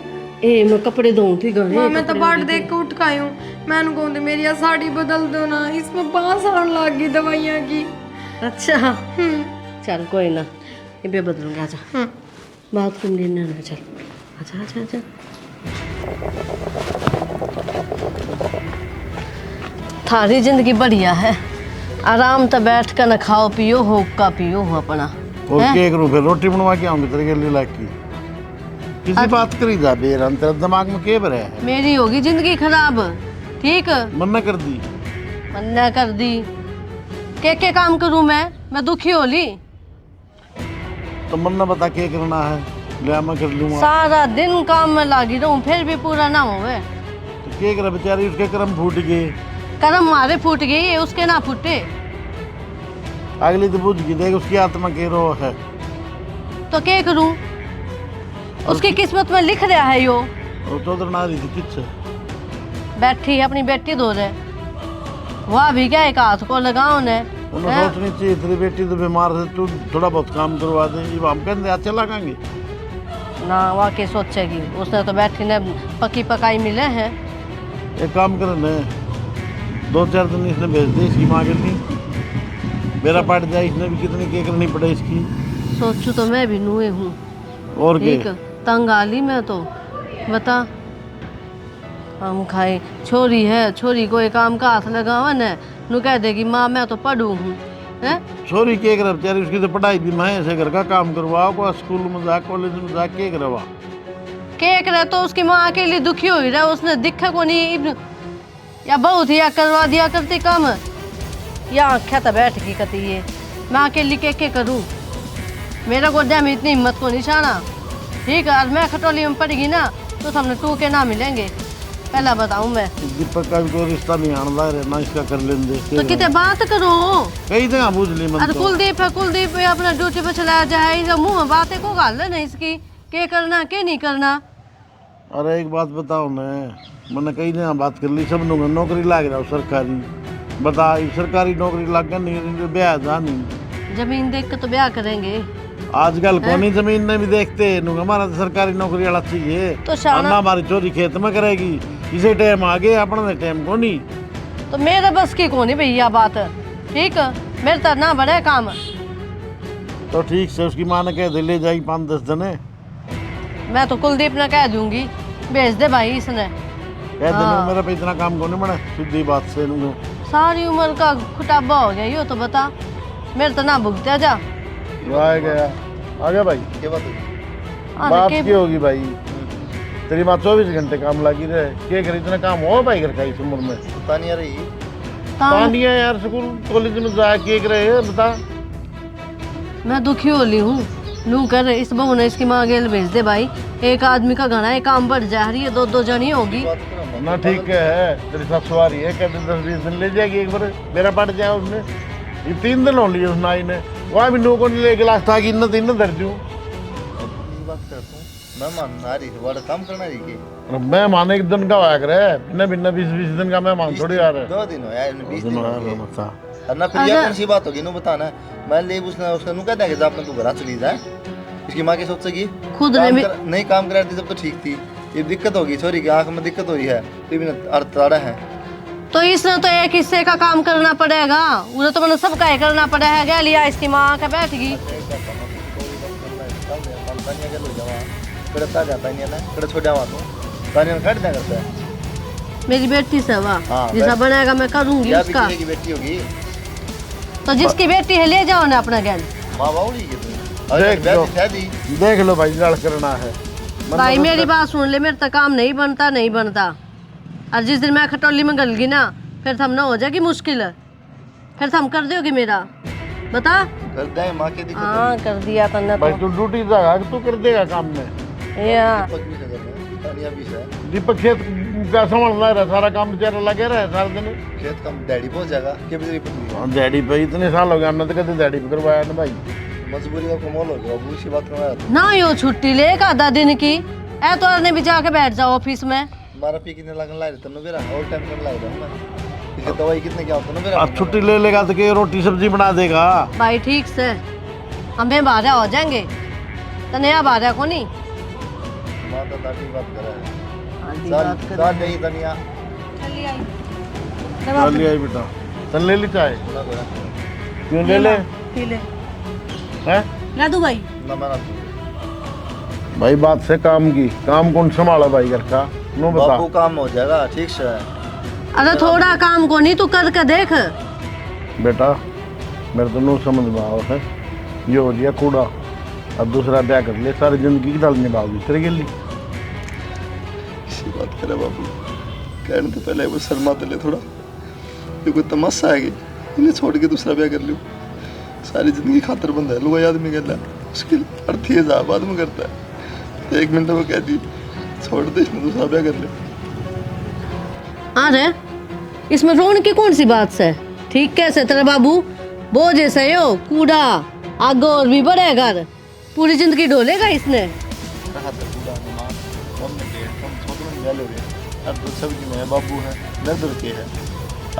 मैं कपड़े धोऊं थी घरे। माँ मैं तो बाट देख के उठ के आई हूँ, मैंने कहूँ मेरी ये साड़ी बदल दो ना, इसमें बांस आने लग गई दवाइयाँ की। अच्छा चल कोई ना, ये भी बदलूंगा। आजा बात तुम लेना ना, चल आजा आजा आजा। थारी जिंदगी बढ़िया है, आराम से बैठ कर न खाओ पियो हो का पियो हो अपना। और केक रू फिर रोटी बनवा के आऊंगी तेरे के लिए लाकी, किसी बात करी जा बेर, तेरा दिमाग में के भरे है? मेरी होगी जिंदगी खराब, ठीक मन्ना कर दी, मन्ना कर दी। के काम करूं मैं दुखी होली। तो मन्ना बता के करना है, ले मैं कर लूंगा। सारा दिन काम में लागी रहूं फिर भी पूरा ना होवे। तो के कर बेचारी, उसके कर्म फूट गए। कर्म मारे फूट गई, उसके ना फूटे। अगली तो बुझ गई, देख उसकी आत्मा के रो है। तो क्या करूं, उसकी किस्मत में लिख रहा है यो। और तो उधर ना रही थी किच बैठी अपनी बेटी दो रहे, वह भी क्या एक हाथ को लगाओ ने। उन्हें सोचनी चाहिए, तेरी बेटी तो बीमार है, तू थोड़ा बहुत काम करवा दे, ये हम कहते अच्छा लगाएंगे ना। वह के सोचेगी, उसने तो बैठी ने पकी पकाई मिले हैं। एक काम कर न, 2-4 दिन इसने भेज दे इसकी माँ के लिए, मेरा पट जाए, इसने भी कितनी के करनी पड़े इसकी। सोचू तो मैं भी नुए हूँ और ठीक, के तंग आली मैं तो बता। हम खाए छोरी है, छोरी कोई काम का हाथ लगावा न नु कह देगी माँ मैं तो पढ़ू हूँ हैं। छोरी के कर बेचारी, उसकी तो पढ़ाई भी मैं ऐसे घर का काम करवाओ को, स्कूल में जा कॉलेज में जा के करवा। केक रहे तो उसकी माँ के लिए दुखी हो रहा, उसने दिखा को नहीं या बहुत ही या करवा दिया करती काम या आख्या तो बैठ गई कती ये मैं के लिए के करूँ। मेरा गोड्या में इतनी हिम्मत को निशाना ठीक है। और मैं खटोली में पड़ेगी ना तो हमने टू के ना मिलेंगे, पहला बताऊं मैं। दीपक का भी कोई रिश्ता नहीं आना है ना, इसका कर लेंगे तो कितने बात करो कई जगह पूछ ली मन अरे तो। कुलदीप है, कुलदीप है अपना ड्यूटी पे चला जाए, इधर मुंह में बातें को गाल है नहीं इसकी के करना के नहीं करना। अरे एक बात बताओ ना, मैंने कई जगह बात कर ली, सब लोग नौकरी लाग रहा सरकारी, बता सरकारी नौकरी लाग गया नहीं ब्याह जा नहीं। जमीन देख के तो ब्याह करेंगे आजकल कौन जमीन में भी देखते नु, हमारा तो सरकारी नौकरी वाला चाहिए। तो शाना अन्ना हमारी चोरी खेत में करेगी, इसे टाइम आ गए अपना टाइम को नहीं। तो मेरे बस की कौन है भैया बात ठीक है, मेरे तो ना बड़े काम। तो ठीक से उसकी माँ ने कह दे ले जाएगी 5-10 दिन, मैं तो कुलदीप ने कह दूंगी भेज दे भाई इसने। कह देना मेरा पे इतना काम को नहीं बना, सीधी बात से लूंगा। सारी उम्र का खुटाबा हो गया यो तो बता, मेरे तो ना भुगता जा। आ गया आ गया भाई, क्या बात होगी? बात की होगी भाई, तेरी माँ 24 घंटे काम लगी रहे, क्या करे इतना काम हो भाई घर का इस उम्र में? पता नहीं आ रही। पानी है यार, स्कूल कॉलेज में जा के रहे है बता। मैं दुखी हो ली हूँ नू कर इस बहू ने इसकी माँ गेल भेज दे भाई, एक आदमी का घना है काम बढ़ जा रही है, 2-2 जनी होगी ना ठीक है, तेरी साथ सवारी है, कहते 10-20 दिन ले जाएगी, एक बार मेरा पड़ जाए उसने, ये 3 दिन हो लिए उस नाई ने, वहाँ भी नो को नहीं ले गिलास था कि इन दर्जू। बात करता हूँ मैं मान आ रही है, वाला काम करना रही के मैं माने एक दिन का आया करे, भिन्न भिन्न 20-20 दिन का मैं मान थोड़ी आ रहा है। 2 दिन हो यार, 20 दिन हो गए। बता और ना फिर ये कौन सी बात होगी नु बताना। मैं ले उसने नु कह देंगे जब तू घर चली जाए, इसकी माँ की सोचेगी खुद ने भी नहीं काम करा रही तब तो ठीक थी, ये दिक्कत होगी छोरी की आंख में दिक्कत हो रही है, अर्थाड़ा है। तो इसने तो एक हिस्से का काम करना पड़ेगा, उन्हें तो मैंने सब का करना पड़ेगा। लिया इसकी माँ का बैठ गई मेरी बेटी से वाह हाँ, जैसा बनेगा मैं करूंगी या उसका। की बेटी होगी, तो जिसकी बेटी है ले जाओ ना अपना ज्ञान। माँ बाउली की देख लो भाई, लड़ करना है भाई मेरी बात सुन ले, मेरे तो काम नहीं बनता नहीं बनता। और जिस दिन मैं खटोली में गल गई ना फिर थम ना हो जाएगी मुश्किल, फिर थम कर दोगे मेरा बता। कर दे माँ के दिक्कत हाँ कर दिया करना भाई, तू ड्यूटी जाएगा तू कर देगा काम में। दीपक भी से करना है, तानिया भी से दीपक खेत का संभालना रहा, सारा काम बेचारा लगे रहे सारा दिन। खेत का डैडी पहुंच जाएगा के भी दीपक डैडी पे इतने साल हो गए, हमने तो कभी डैडी पे करवाया ना भाई। मजबूरी का कमाल हो गया, अब उसी बात करवाया था। ना यो छुट्टी ले एक आधा दिन की ए तो ने भी जाके बैठ जाओ ऑफिस में। हमारा पी कितने लगन लाए तब मेरा और टाइम कर लाए था इसके दवाई कितने क्या होता ना मेरा। अब छुट्टी ले लेगा तो क्या रोटी सब्जी बना देगा भाई ठीक से हमें बारह हो जाएंगे तो नया बारह को नहीं माता दादी बात कर रहा है दाद नहीं तनिया चल लिया बेटा, चल ले ली चाय, क्यों ले ले पी ले हैं ला दूं भाई ना मना भाई। बात से काम की, काम कौन संभाला भाई घर का नो बता। बाबू काम हो जाएगा ठीक से। अरे थोड़ा काम को नहीं तू कर के देख। बेटा मेरे तो नो समझ में आओ है, ये हो गया कूड़ा, अब दूसरा ब्याह कर ले, सारी जिंदगी की डाल निभाओगी तेरे के लिए। इसी बात करे बाबू, कहने तो पहले वो शर्मा ले थोड़ा, ये कोई तमाशा है कि इन्हें छोड़ के दूसरा ब्याह कर लूँ। सारी जिंदगी खातर बंद है, लोग आदमी कहता है मुश्किल अर्थ ही बाद में करता है, तो 1 मिनट में कह दी छोड़ दे, इसमें दूसरा ब्याह कर ले। अरे इसमें रोने की कौन सी बात है, ठीक कैसे तेरा बाबू बोझ ऐसे हो कूड़ा आगे और भी बढ़ेगा, पूरी जिंदगी डोलेगा इसने। सब्जी में है बाबू है नजर के है,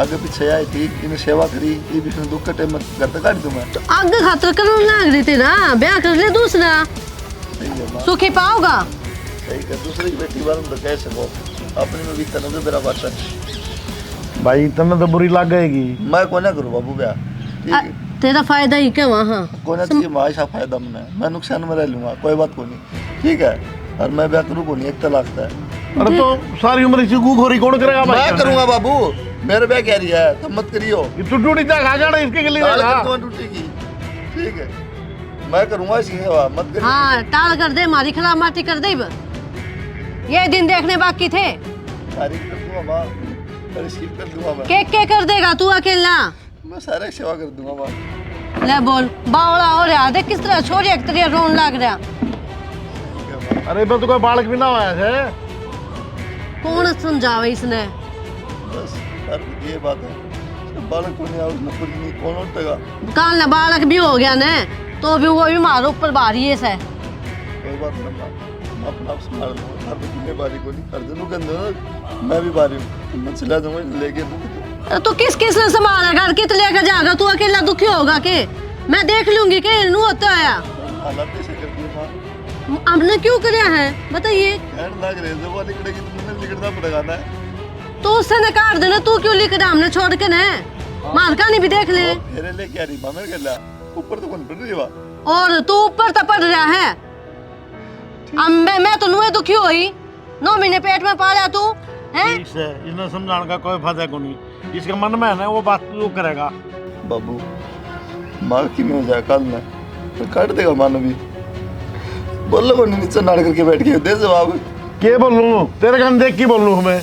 आगे पीछे आई थी इन्हें सेवा करी, ये भी इसने दुख का टाइम घर तक काट दूं मैं। तो आगे खातर करो लाग रही थी ना, ब्याह कर ले दूसरा सही है माँ, सुखी पाओगा। सही है, दूसरी की बेटी बारे में तो कह सको, अपनी में भी तन मेरा बात है भाई इतना तो बुरी लग गएगी। मैं कौन करूँ बाबू ब्याह, ठीक है तेरा फायदा ही क्या वहाँ। कौन की माँ ऐसा फायदा मैं नुकसान में रह लूँगा, कोई बात को नहीं ठीक है, और मैं ब्याह करूँ को नहीं, एक तलाक है अरे तो सारी उम्र इसी घूखोरी कौन करेगा भाई? मैं करूंगा बाबू, मेरे पे कह रही है तो मत करियो। ये तू टूटी तक खा जाना इसके लिए टाल ना। कर दूंगा टूटी की, ठीक है मैं करूंगा इसकी सेवा, मत करियो। हाँ टाल कर दे, मारी खराब माटी कर दे। ये दिन देखने बाकी थे। तारीफ कर दूंगा माँ, और इसकी कर दूंगा मैं। के कर देगा तू अकेला? मैं सारे सेवा कर दूंगा माँ। ले बोल, बावड़ा हो रहा देख किस तरह छोरी एक तरह रोन लग रहा। अरे बस कोई बालक भी ना हुआ है। कौन समझावे इसने? बस यार ये बात है, जब बालक को नहीं आया उसने कुछ नहीं, कौन उठेगा? काल न बालक भी हो गया ने, तो भी वो भी मारो ऊपर भारी है से। कोई बात नहीं माँ, मैं अपना आप संभाल लूंगा। अब तुम्हें बारी को नहीं कर दूँ, कहते मैं भी बारी हूँ, मैं चला जाऊंगा लेके। तो किस किस ने संभालेगा? कित लेकर जाएगा? तू अकेला दुखी होगा के? मैं देख लूंगी के नू होता है। हालात ऐसे कर दिए माँ, हमने क्यों कराया है बताइए? कहने लग रहे जब वो निकलेगी तो मुझे निकलना पड़ेगा ना। तो उससे ने काट देना, तू क्यों लिख रहा? हमने छोड़ के ने मार कहानी भी देख ले। फेरे लेके आ रही माँ, मेरे कहला ऊपर तो कौन पड़ रही है वहाँ? और तू ऊपर तो पड़ रहा है। अब मैं तो नुए दुखी हुई, 9 महीने पेट में पाला तू है। ठीक है, इसने समझाने का कोई फायदा को नहीं। इसके मन में है ना वो बात तू करेगा। बाबू माँ की में हो जाए कल में तो काट देगा मानो भी। बोलो को नीचे नाड़ करके बैठ के दे जवाब। क्या बोलूं? तेरे कान देख के बोलूं मैं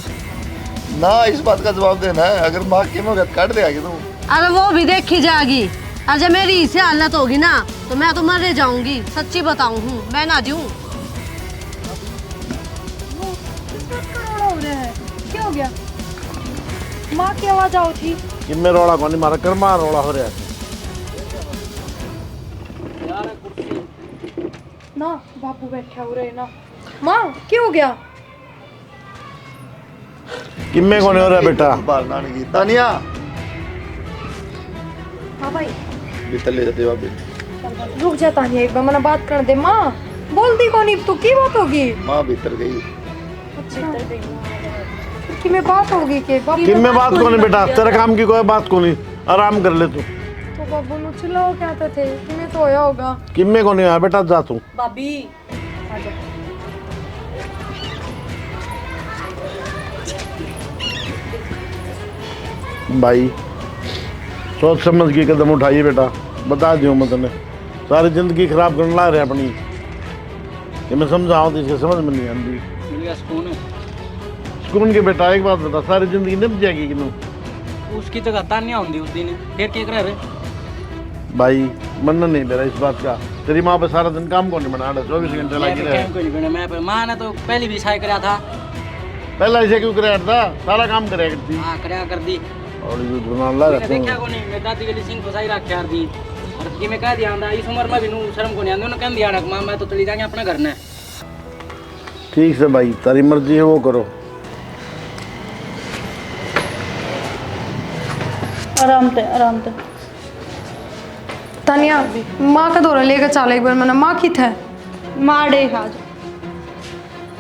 ना, इस बात का जवाब देना है। अगर माँ की में होगा तो काट देगा कि तुम? अरे वो भी देखी जाएगी। और जब मेरी इसे हालत होगी ना तो मैं तो मर जाऊंगी। सच्ची बताऊं हूँ, मैं ना जीऊं। क्या हो गया? माँ की आवाज आओ थी। कि मैं रोड़ा को नहीं मारा कर, मार रोड़ा हो रहा है ना। बाबू बैठा हो रहे ना। माँ क्या हो गया? किम्मे को नहीं हो रहा बेटा? बाहर नाने की तानिया हाँ भाई भीतर ले जाते बाबू। रुक जा तानिया, एक बार मैंने बात कर दे। माँ बोलती कौन? तो की बात होगी? माँ भीतर गई। कि मैं बात होगी के बाबू? किम्मे बात को नहीं बेटा, तेरे काम की कोई बात को नहीं, आराम कर ले तू। तो बाबू नु चिल्लाओ कहते थे कि मैं तो होया होगा। किम्मे को नहीं आया बेटा, जा तू। भाभी आजा। भाई सोच समझ के कदम उठाइए बेटा, बता दियो मैं तने। सारी जिंदगी खराब करने ला रहे अपनी, कि मैं समझाऊं तो इसे समझ में नहीं आती। मिल गया सुकून। सुकून के बेटा एक बात बता, सारी जिंदगी निभ जाएगी कि नू? उसकी जगह तानिया होंगी उस दिन, फिर क्या करे रे? भाई मन नहीं मेरा इस बात का। तेरी माँ पे सारा दिन काम को नहीं बना रहा, 24 घंटे लगी रहे। मैं माँ ने तो पहले भी सहाय कराया था। पहला ऐसे क्यों कराया था? सारा काम कराया करती। हाँ कराया कर दी। और ये बना ला रहता देखा हूँ। को नहीं, मैं दादी के लिए सिंह फसाई रख यार दी। और कि मैं कह दिया आंदा इस उम्र में भी नू शर्म को नहीं आंदा, उन्होंने कह दिया रख माँ मैं तो चली जाएंगे अपने घर ने। ठीक है भाई, तारी मर्जी है वो करो। आराम से तानिया माँ का दौरा लेकर चला एक बार। मैंने माँ की थे माँ डे आज।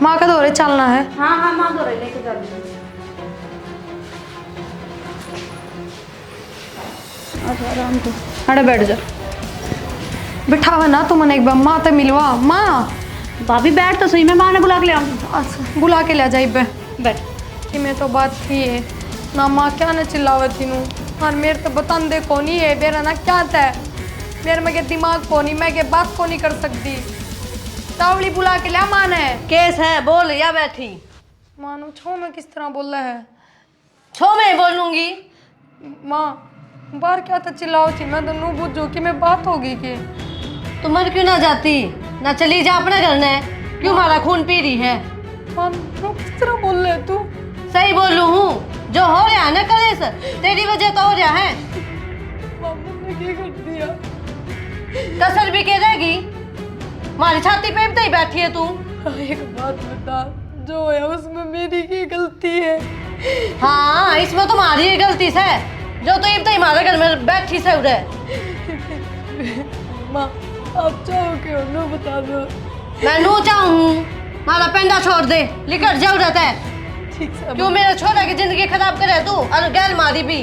माँ का दौरे चलना है। हाँ हाँ माँ दौरे लेकर चल रही। अच्छा आराम से अरे बैठ जा, बिठावा ना तू मैंने एक बार माँ ते मिलवा। माँ भाभी बैठ तो सही, मैं माँ ने बुला के ले आऊँ। अच्छा, बुला के ले जाई बे। बैठ। कि मैं तो बात की है ना माँ क्या न चिल्लावती नू। और मेरे तो बतन दे कोनी है मेरा ना क्या था। मेरे में के दिमाग कोनी, मैं के बात को नहीं कर सकती। तावली बुला के लिया माँ ने। केस है बोल या बैठी? मानो छो में किस तरह बोल रहा है? छो में बोलूंगी। माँ बाहर क्या था चिल्लाओ थी, मैं तो नू बुझू कि मैं बात होगी कि तू मर क्यों ना जाती? ना चली जा अपने घर ने, क्यों मारा खून पी रही है? माँ नू किस तरह बोल रहे तू? सही बोलू हूँ, जो हो रहा है ना कलेश तेरी वजह तो हो रहा है। मामू ने क्या कर दिया? कसर भी के रहेगी, हमारी छाती पे ही बैठी है तू। एक बात बता, जो है उसमें मेरी की गलती है? हाँ इसमें तुम्हारी ही गलती से, जो तो इब तो हमारे घर में बैठी से उड़े। माँ आप चाहो क्यों नो बता दो। मैं नू चाहूँ हमारा पेंडा छोड़ दे, लिखट जरूरत है। ठीक से क्यों मेरे छोरा की जिंदगी खराब करे तू और गैल मारी भी।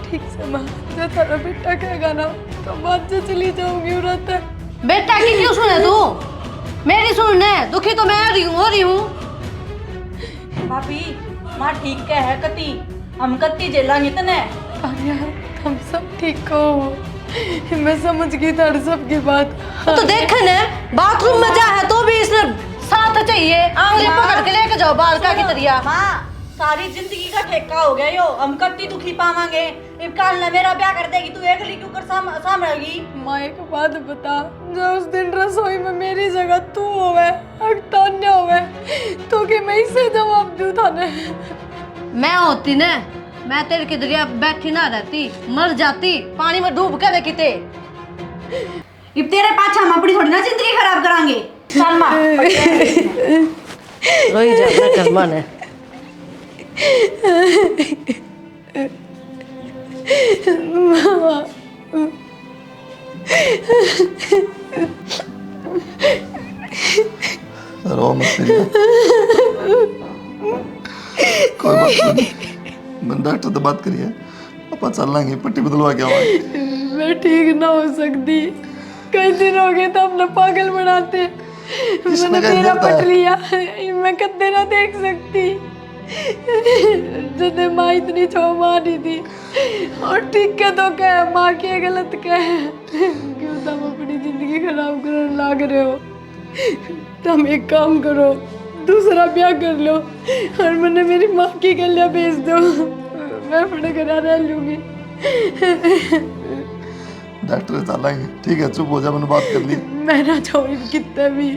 ठीक से माँ, जो तेरा बेटा कहेगा ना तो बात से चली जाऊंगी उड़त। बेटा की क्यों सुने तू? मेरी सुनने दुखी तो मैं हो रही हूँ। भाभी माँ ठीक क्या है कति हम कत्ती जेलांगे तने तानिया तुम सब ठीक हो। मैं समझ गई तार सबकी बात। तो देख न बाथरूम में जा है तो भी इसने साथ चाहिए, आंगली पकड़ के लेके जाओ बालका की तरिया। माँ सारी जिंदगी का ठेका हो गया यो, हम कत्ती दुखी पावांगे। इब काल न मेरा ब्याह कर देगी, तू अकेली क्यों कर संभालेगी? माँ एक बात बता, जो उस दिन रसोई में मेरी जगह तू होवे, तान्या होवे, तो कि मैं इसे जवाब दूं थाने? मैं होती न मैं तेरे की दरिया बैठी ना रहती, मर जाती पानी में डूब के देखते। इब तेरे पाछा हम अपनी थोड़ी ना जिंदगी खराब करांगे। चल माँ रोई जा कर माने। रो मत मेरी। कोई बात नहीं, मैं डॉक्टर से बात करिए, पापा चल लेंगे, पट्टी बदलवा के आवांगे। मैं ठीक ना हो सकती, कई दिन हो गए तो अपना पागल बनाते। मैंने तेरा पट लिया, मैं कदे ना देख सकती। जब माँ इतनी छो मारी थी और ठीक है तो क्या माँ की गलत क्या है? क्यों तुम अपनी जिंदगी खराब करने लग रहे हो? तुम एक काम करो, दूसरा ब्याह कर लो और मैंने मेरी माँ की गलियां भेज दो, मैं अपने घर रह लूंगी। डॉक्टर चल लेंगे, ठीक है चुप हो जा, मैंने बात कर ली। मैं ना चाहूँ कितने भी,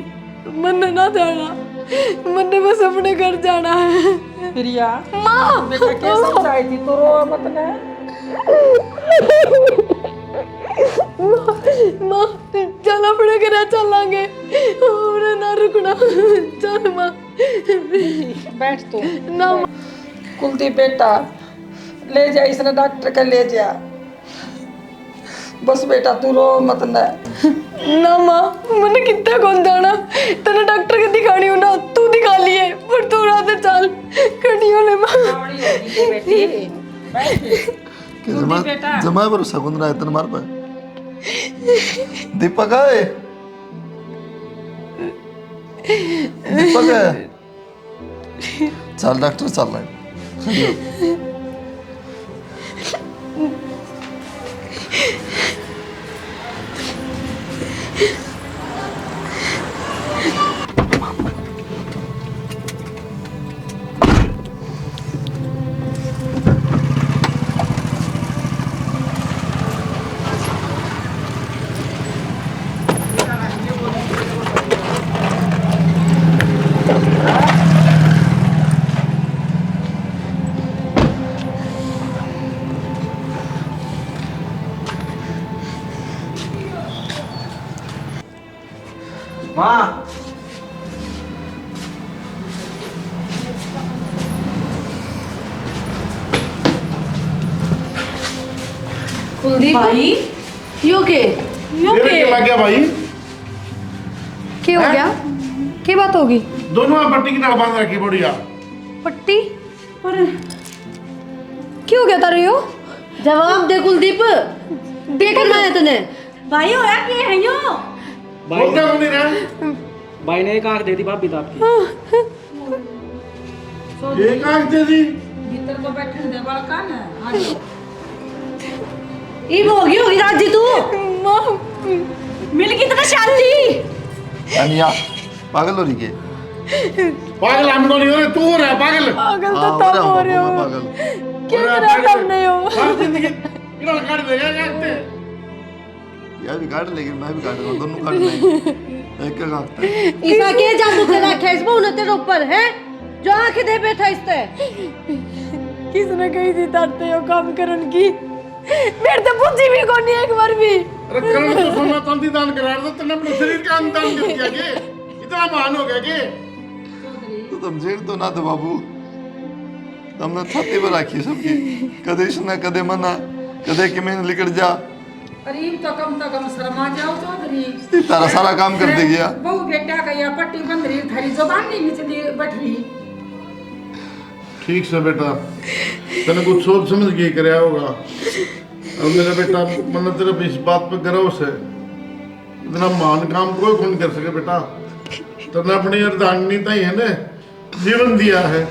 मन ना जाना, मैंने बस अपने घर जाना है। प्रिया माँ बेटा क्या समझाई थी तो रो मत ना। माँ चल अपने घर चलांगे और ना रुकना। चल माँ बैठ तू ना। कुलदीप बेटा ले जा, इसने डॉक्टर के ले जा, बस बेटा तू रो मत ना। ना माँ मैंने कितना कौन जाना, तेने डॉक्टर के दिखानी हो ना, तू दिखा लिए पर तू रात चल खड़ियों ले माँ। कि जमा भरोसा कौन रहा है तेरे मार पे? दीपक है, दीपक है, चल डॉक्टर चल रहा है। माँ कुलदीप भाई यो के लग गया भाई, क्या हो गया? क्या बात होगी? दोनों में पट्टी की तरह बांध रखी बढ़िया। पट्टी पर क्यों क्या कर रही हो? जवाब दे कुलदीप, देकर मैं तने भाई हो रहा क्या है यो? बोलते हो नहीं रहे? भाई ने एक आंख दे दी भाभी तो आपकी। एक आंख दे दी। भीतर तो बैठने दे बालका ने। ई होगी राजी तू माँ मिल गई तेरा शादी। तानिया पागल हो रही के? पागल हम तो नहीं हो रहे, तू हो रहा है पागल। पागल तो हाँ, तुम हो रहे हो, पागल। क्या मेरा तुम नहीं हो? सारी जिंदगी इन्होंने काट देगा काटते। यार भी काट लेगी, मैं भी काटूंगा, दोनों काट लेंगे, एक का काटता है। इसा के जादू के रखे इस बहु ने तेरे ऊपर है जो आंखें दे बैठा इसते। किसने कही थी तारते हो काम करन की? मेरे तो बुद्धि भी कोनी एक बार भी। अरे करण तो सोना तंती दान करा रहा था, तूने अपने शरीर का अंग दान कर दिया के? इतना महान हो गया के? तो तुम जेड़ तो ना दो बाबू, तुमने छाती पर रखी सबकी, कदे इसने कदे मना, कदे कि मैंने लिकड़ जा। अरे तो कम शर्मा जाओ चौधरी। तारा सारा काम कर दे गया। बहु बेटा का या पट्टी बंद रही, थारी जुबान नहीं निचली बैठ रही। ठीक से बेटा, तने कुछ सोच समझ के कराया होगा। अब मेरा बेटा मन तेरे इस बात पे गर्व से, इतना महान काम कोई कौन कर सके बेटा। तने अपनी अर्धांगिनी ताई है ने, जीवन दिया है।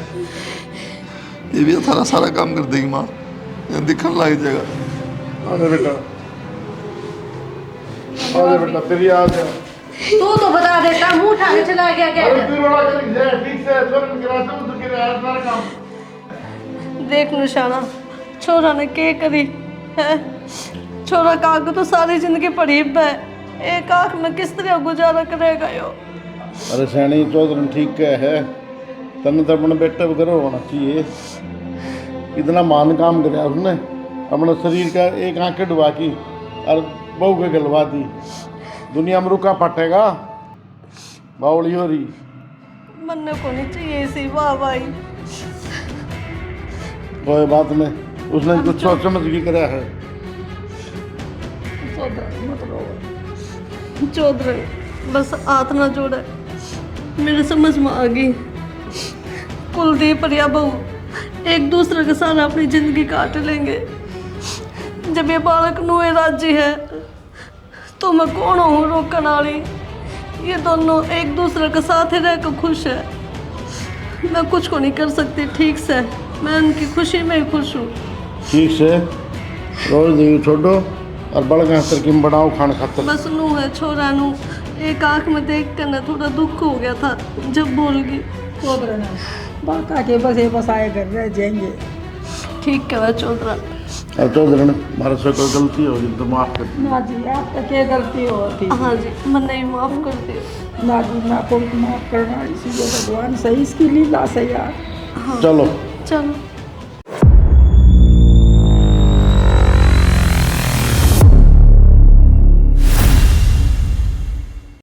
ये भी थारा सारा काम कर देगी माँ, ये दिखने लग जाएगा। अरे बेटा, अरे बेटा तेरी याद है। तू तो बता देता, मुंह उठा के चला गया क्या? अरे तू बड़ा कर जाए ठीक से स्वर्ण गिराते हो तो गिरा यार सारा काम। देख निशाना, छोरा ने के करी है? छोरा का तो सारी जिंदगी पड़ी है, एक आंख में किस तरह गुजारा करेगा यो? अरे सैनी चौधरी ठीक है, तने तो अपने बेटे वगैरह होना चाहिए। इतना मान काम कराया उसने, अपने शरीर का एक आंखें डुबा की और बहू के गलवा दी। दुनिया में रुका फटेगा, बावली हो रही। मरने को नहीं चाहिए इसी, वाह भाई। कोई बात नहीं, उसने कुछ सोच समझ के कराया है। चौधरी बस हाथ ना जोड़े, मेरे समझ में आ गई। कुलदीप और या बहू एक दूसरे के साथ अपनी जिंदगी काट लेंगे। जब ये बालक नुए राजी है तो मैं कौन हूँ रोकने वाली? ये दोनों एक दूसरे के साथ ही रहकर खुश है। मैं कुछ को नहीं कर सकती ठीक से, मैं उनकी खुशी में ही खुश हूँ। ठीक से रोज देवी छोड़ो और बड़का हस्तर की बढ़ाओ खान खातर। बस नू है छोरा नू, एक आंख में देख कर ना थोड़ा दुख हो गया था जब बोल गई। बाका के बस आए घर रह जाएंगे। ठीक है चौधरा। और चौधरी हमारे से कोई गलती होगी तो माफ कर दो। ना जी आपका क्या गलती होती? हाँ जी, मैं नहीं माफ कर दियो। ना जी ना को माफ करना, इसीलिए भगवान सही इसकी लीला से यार। चलो चलो।